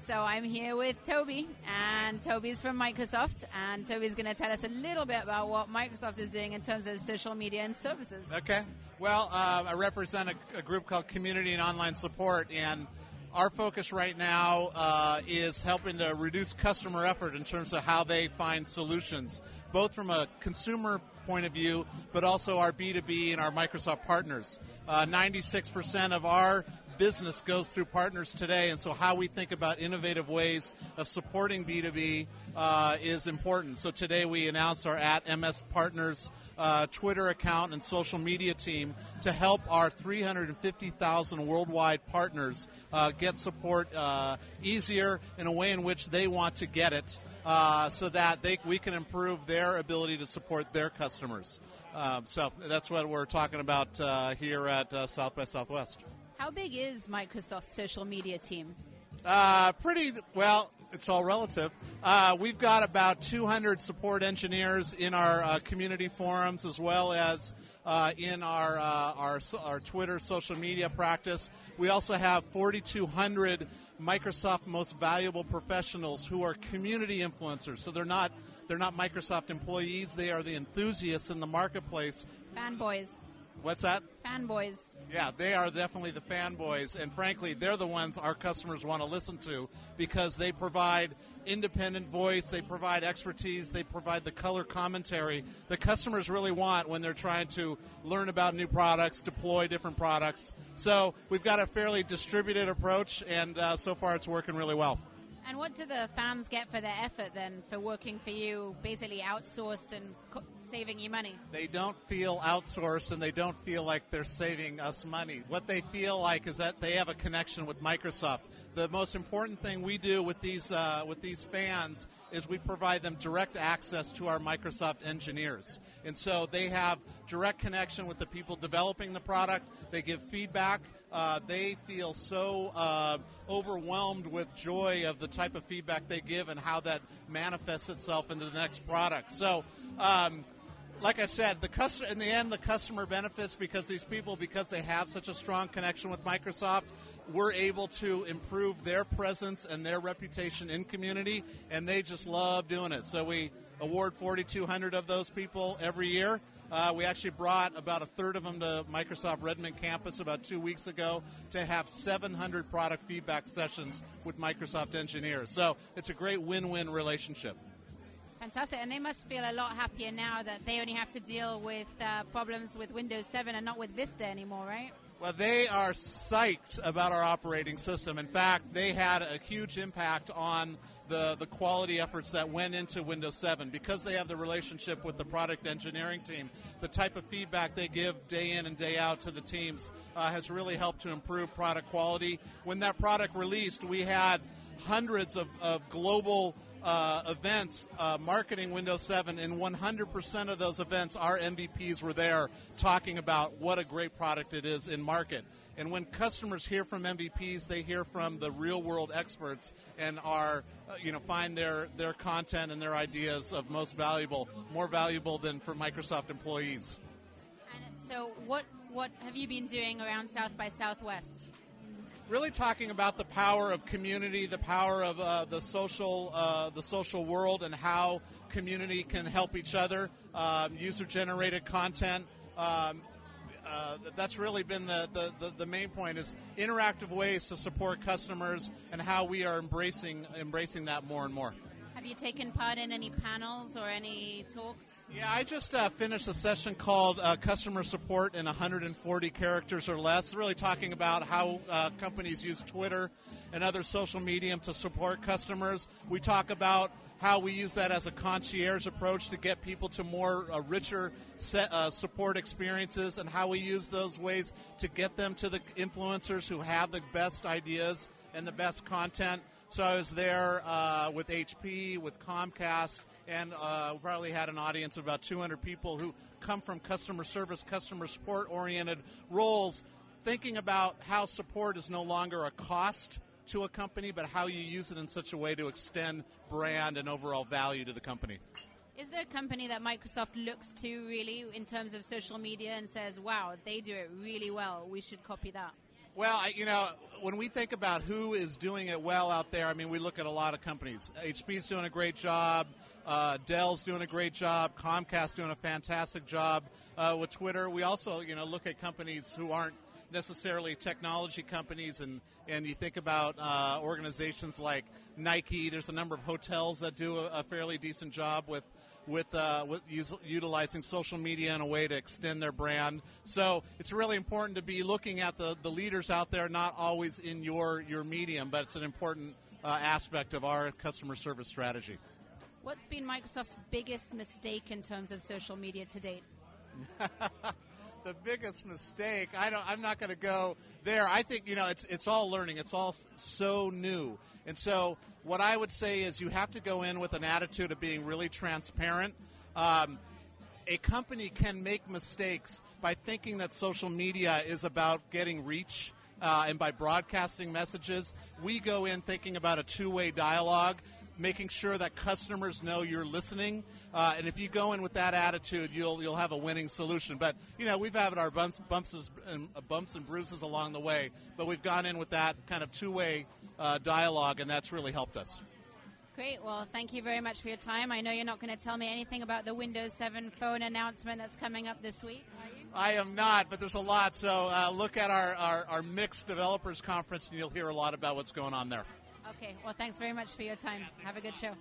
So I'm here with Toby, and Toby's from Microsoft, and Toby's going to tell us a little bit about what Microsoft is doing in terms of social media and services. Okay. Well, I represent a group called Community and Online Support, and our focus right now is helping to reduce customer effort in terms of how they find solutions, both from a consumer point of view, but also our B2B and our Microsoft partners. 96% of our business goes through partners today, and so how we think about innovative ways of supporting B2B is important. So today we announced our @MS Partners Twitter account and social media team to help our 350,000 worldwide partners get support easier in a way in which they want to get it, so that we can improve their ability to support their customers. So that's what we're talking about here at South by Southwest. How big is Microsoft's social media team? Pretty well. It's all relative. We've got about 200 support engineers in our community forums, as well as in our Twitter social media practice. We also have 4,200 Microsoft Most Valuable Professionals who are community influencers. So they're not Microsoft employees. They are the enthusiasts in the marketplace. Fanboys. What's that? Fanboys. Yeah, they are definitely the fanboys, and frankly, they're the ones our customers want to listen to because they provide independent voice, they provide expertise, they provide the color commentary the customers really want when they're trying to learn about new products, deploy different products. So we've got a fairly distributed approach, and so far it's working really well. And what do the fans get for their effort then, for working for you, basically outsourced and saving you money? They don't feel outsourced, and they don't feel like they're saving us money. What they feel like is that they have a connection with Microsoft. The most important thing we do with these fans is we provide them direct access to our Microsoft engineers. And so they have direct connection with the people developing the product. They give feedback. They feel so overwhelmed with joy of the type of feedback they give and how that manifests itself into the next product. So, like I said, in the end, the customer benefits because these people, because they have such a strong connection with Microsoft, we're able to improve their presence and their reputation in community, and they just love doing it. So we award 4,200 of those people every year. We actually brought about a third of them to Microsoft Redmond campus about 2 weeks ago to have 700 product feedback sessions with Microsoft engineers. So it's a great win-win relationship. Fantastic. And they must feel a lot happier now that they only have to deal with problems with Windows 7 and not with Vista anymore, right? Well, they are psyched about our operating system. In fact, they had a huge impact on the quality efforts that went into Windows 7 because they have the relationship with the product engineering team. The type of feedback they give day in and day out to the teams has really helped to improve product quality. When that product released, we had hundreds of global events marketing Windows 7, and 100% of those events, our MVPs were there talking about what a great product it is in market. And when customers hear from MVPs, they hear from the real-world experts and find their content and their ideas of most valuable, more valuable than for Microsoft employees. And so what have you been doing around South by Southwest? Really talking about the power of community, the power of the social world, and how community can help each other. User-generated content. That's really been the main point, is interactive ways to support customers and how we are embracing that more and more. Have you taken part in any panels or any talks? Yeah, I just finished a session called Customer Support in 140 Characters or Less, really talking about how companies use Twitter and other social media to support customers. We talk about how we use that as a concierge approach to get people to more richer support experiences, and how we use those ways to get them to the influencers who have the best ideas and the best content. So I was there with HP, with Comcast, and we probably had an audience of about 200 people who come from customer service, customer support-oriented roles, thinking about how support is no longer a cost to a company, but how you use it in such a way to extend brand and overall value to the company. Is there a company that Microsoft looks to really in terms of social media and says, wow, they do it really well, we should copy that? Well, when we think about who is doing it well out there, I mean, we look at a lot of companies. HP's doing a great job. Dell's doing a great job. Comcast doing a fantastic job with Twitter. We also, look at companies who aren't necessarily technology companies, and you think about organizations like Nike. There's a number of hotels that do a fairly decent job with utilizing social media in a way to extend their brand. So it's really important to be looking at the leaders out there, not always in your medium, but it's an important aspect of our customer service strategy. What's been Microsoft's biggest mistake in terms of social media to date? The biggest mistake, I'm not going to go there. I think, it's all learning. It's all so new. And so what I would say is you have to go in with an attitude of being really transparent. A company can make mistakes by thinking that social media is about getting reach and by broadcasting messages. We go in thinking about a two-way dialogue, making sure that customers know you're listening. And if you go in with that attitude, you'll have a winning solution. But, we've had our bumps and bruises along the way, but we've gone in with that kind of two-way dialogue, and that's really helped us. Great. Well, thank you very much for your time. I know you're not going to tell me anything about the Windows 7 phone announcement that's coming up this week, are you? I am not, but there's a lot. So look at our Mixed Developers Conference, and you'll hear a lot about what's going on there. Okay. Well, thanks very much for your time. Have a good show.